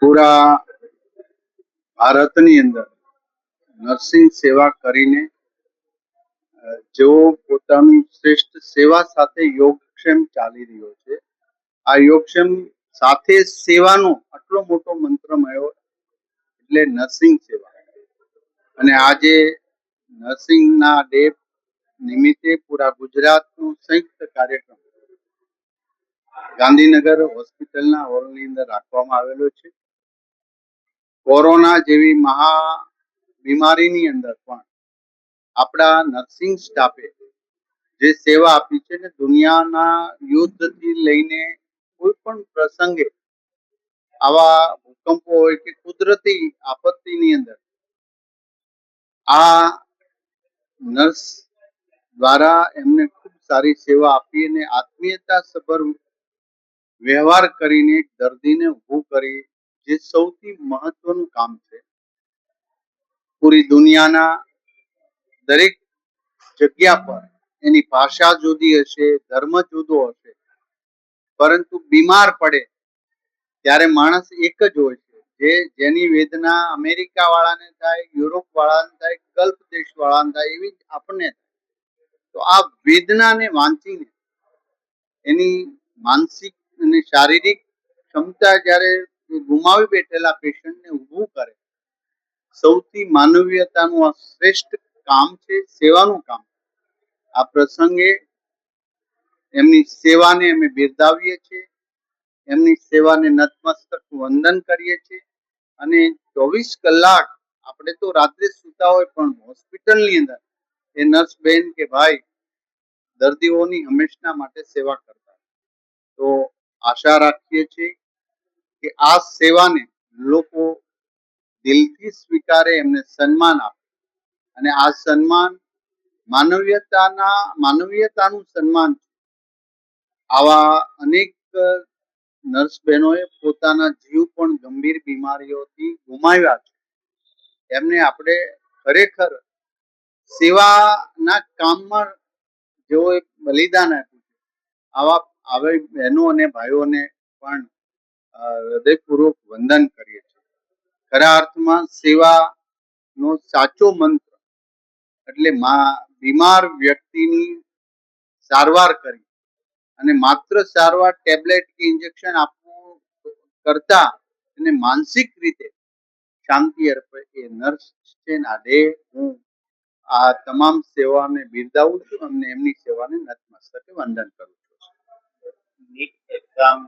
પૂરા ભારતની અંદર નર્સિંગ સેવા કરીને જેઓ પોતાની શ્રેષ્ઠ સેવા સાથે યોગક્ષેમ ચાલી રહ્યો છે. આ યોગક્ષેમ સાથે સેવાનો આટલો મોટો મંત્ર મળ્યો એટલે નર્સિંગ સેવા. અને આજે નર્સિંગના ડે નિમિત્તે પૂરા ગુજરાતનું સંયુક્ત કાર્યક્રમ ગાંધીનગર હોસ્પિટલના હોલની અંદર રાખવામાં આવેલો છે. કોરોના જેવી મહા બીમારીની અંદર પણ આપણા નર્સિંગ સ્ટાફે જે સેવા આપી છે ને દુનિયાના યુદ્ધથી લઈને કોઈ પણ પ્રસંગે આવા ભૂકંપો હોય કે કુદરતી આપત્તિની અંદર આ નર્સ દ્વારા એમને ખૂબ સારી સેવા આપી અને આત્મીયતા સભર વ્યવહાર કરીને દર્દીને ઊભું કરી, જે સૌથી મહત્વનું કામ છે. પૂરી દુનિયાના દરેક જગ્યા પર એની ભાષા જુદી હશે, ધર્મ જુદો હશે, પરંતુ બીમાર પડે ત્યારે માણસ એક જ હોય છે. જેની વેદના અમેરિકા વાળાને થાય, યુરોપ વાળાને થાય, ગલ્ફ દેશ વાળાને થાય, એવી જ આપણને. તો આ વેદનાને વાંચીને એની માનસિક અને શારીરિક ક્ષમતા જ્યારે ગુમાવી બેઠેલા પેશન્ટને ઊભું કરે, સૌથી માનવીયતાનું આ શ્રેષ્ઠ કામ છે, સેવાનું કામ. આ પ્રસંગે એમની સેવાને અમે બિરદાવીએ છીએ, એમની સેવાને નતમસ્તક વંદન કરીએ છીએ. અને 24 કલાક આપણે તો રાત્રે સૂતા હોય પણ હોસ્પિટલની અંદર એ નર્સ બેન કે ભાઈ દર્દીઓની હંમેશા માટે સેવા કરતા. તો આશા રાખીએ છીએ કે આ સેવાને લોકો દિલથી સ્વીકારે, એમને સન્માન આપે. અને આ સન્માન માનવીયતાનું સન્માન છે. આવા અનેક નર્સ બહેનોએ પોતાના જીવ પણ ગંભીર બીમારીઓથી ગુમાવ્યા છે. એમને આપણે ખરેખર સેવાના કામમાં જેઓએ બલિદાન આપ્યું છે, આવી બહેનો અને ભાઈઓને પણ હૃદયપૂર્વક વંદન કરીએ છીએ. ખરા અર્થમાં સેવાનો સાચો મંત્ર એટલે બીમાર વ્યક્તિની સારવાર કરી અને માત્ર સારવાર, ટેબ્લેટ કે ઇન્જેક્શન આપવું કરતા એને માનસિક રીતે શાંતિ અર્પે એ નર્સ છે. આજે હું આ તમામ સેવાને બિરદાવું છું અને એમની સેવાને નતમસ્તકે વંદન કરું છું. NEET exam